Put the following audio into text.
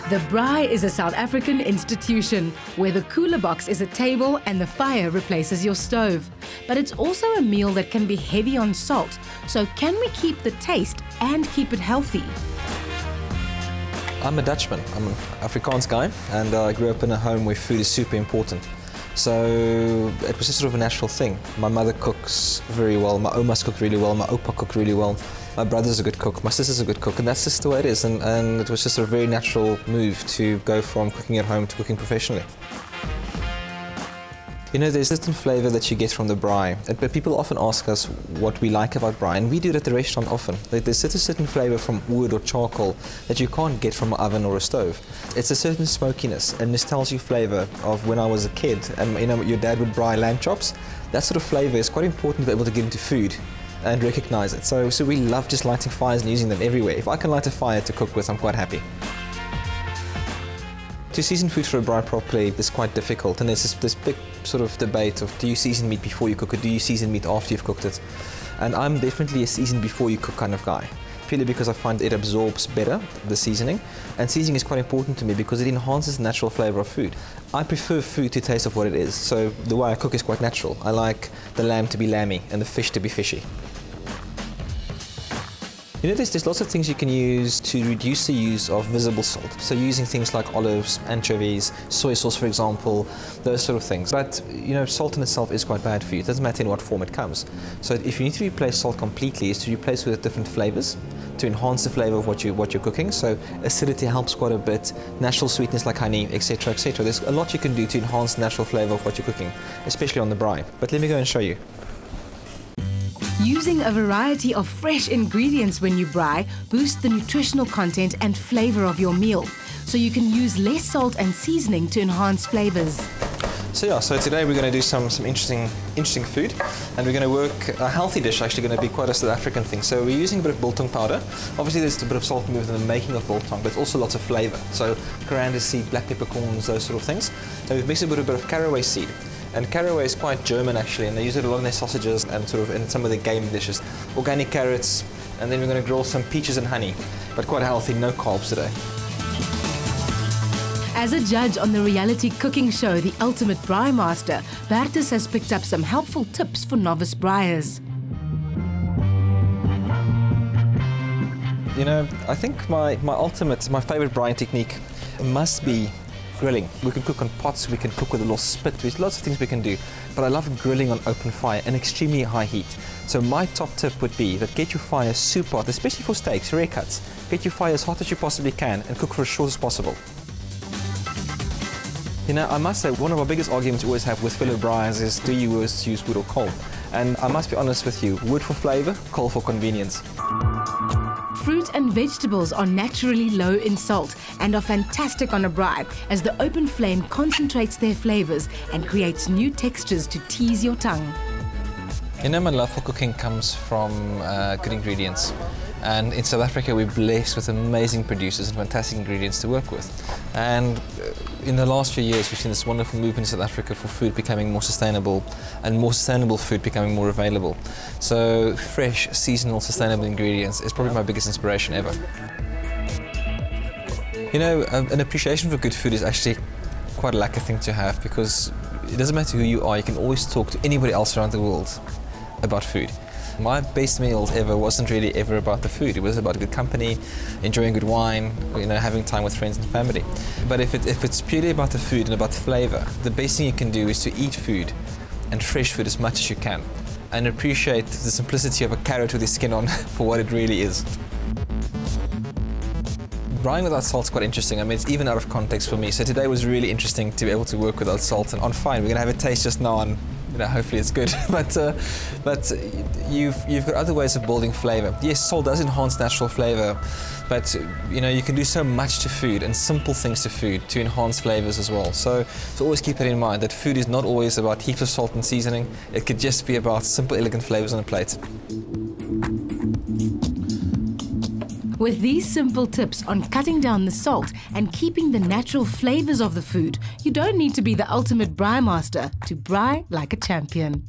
The Braai is a South African institution where the cooler box is a table and the fire replaces your stove. But it's also a meal that can be heavy on salt. So can we keep the taste and keep it healthy? I'm a Dutchman. I'm an Afrikaans guy, and I grew up in a home where food is super important. So it was just sort of a natural thing. My mother cooks very well, my omas cook really well, my opa cook really well, my brother's a good cook, my sister's a good cook, and that's just the way it is. And it was just a very natural move to go from cooking at home to cooking professionally. You know, there's a certain flavour that you get from the braai, but people often ask us what we like about braai, and we do it at the restaurant often. There's a certain flavour from wood or charcoal that you can't get from an oven or a stove. It's a certain smokiness and nostalgic flavour of when I was a kid, and you know, your dad would braai lamb chops. That sort of flavour is quite important to be able to get into food and recognise it. So we love just lighting fires and using them everywhere. If I can light a fire to cook with, I'm quite happy. To season food for a braai properly is quite difficult, and there's this big sort of debate of, do you season meat before you cook it, do you season meat after you've cooked it? And I'm definitely a season before you cook kind of guy, purely because I find it absorbs better, the seasoning, and seasoning is quite important to me because it enhances the natural flavour of food. I prefer food to taste of what it is, so the way I cook is quite natural. I like the lamb to be lamby and the fish to be fishy. You know, there's lots of things you can use to reduce the use of visible salt. So using things like olives, anchovies, soy sauce, for example, those sort of things. But, you know, salt in itself is quite bad for you. It doesn't matter in what form it comes. So if you need to replace salt completely, is to replace with different flavors to enhance the flavor of what you're cooking. So acidity helps quite a bit, natural sweetness like honey, etc., etc. There's a lot you can do to enhance the natural flavor of what you're cooking, especially on the braai. But let me go and show you. Using a variety of fresh ingredients when you braai boosts the nutritional content and flavour of your meal. So you can use less salt and seasoning to enhance flavours. So today we're going to do some interesting food, and we're going to work a healthy dish. Actually going to be quite a South African thing. So we're using a bit of biltong powder. Obviously there's a bit of salt involved in the making of biltong, but also lots of flavour. So coriander seed, black peppercorns, those sort of things. And we've mixed it with a bit of caraway seed. And caraway is quite German actually, and they use it a lot in their sausages and sort of in some of their game dishes. Organic carrots, and then we're going to grill some peaches and honey, but quite healthy, no carbs today. As a judge on the reality cooking show The Ultimate Braaimaster, Bertus has picked up some helpful tips for novice braaiers. You know, I think my favourite braai technique must be grilling. We can cook on pots, we can cook with a little spit, there's lots of things we can do, but I love grilling on open fire and extremely high heat. So my top tip would be that get your fire super hot, especially for steaks, rare cuts. Get your fire as hot as you possibly can and cook for as short as possible. You know, I must say, one of our biggest arguments we always have with fellow braaiers is, do you use wood or coal? And I must be honest with you, wood for flavour, coal for convenience. Fruit and vegetables are naturally low in salt and are fantastic on a braai, as the open flame concentrates their flavours and creates new textures to tease your tongue. You know, my love for cooking comes from good ingredients. And in South Africa, we're blessed with amazing producers and fantastic ingredients to work with. And in the last few years, we've seen this wonderful movement in South Africa for food becoming more sustainable, and more sustainable food becoming more available. So fresh, seasonal, sustainable ingredients is probably my biggest inspiration ever. You know, an appreciation for good food is actually quite a lucky thing to have, because it doesn't matter who you are, you can always talk to anybody else around the world about food. My best meals ever wasn't really ever about the food. It was about good company, enjoying good wine, you know, having time with friends and family. But if it's purely about the food and about the flavour, the best thing you can do is to eat food, and fresh food, as much as you can, and appreciate the simplicity of a carrot with the skin on for what it really is. Braaiing without salt is quite interesting. I mean, it's even out of context for me. So today was really interesting to be able to work without salt. And on fine, we're going to have a taste just now, and you know, hopefully it's good. but you've got other ways of building flavour. Yes, salt does enhance natural flavour, but you know, you can do so much to food and simple things to food to enhance flavours as well. So always keep it in mind that food is not always about heaps of salt and seasoning. It could just be about simple, elegant flavours on a plate. With these simple tips on cutting down the salt and keeping the natural flavours of the food, you don't need to be the ultimate braaimaster to braai like a champion.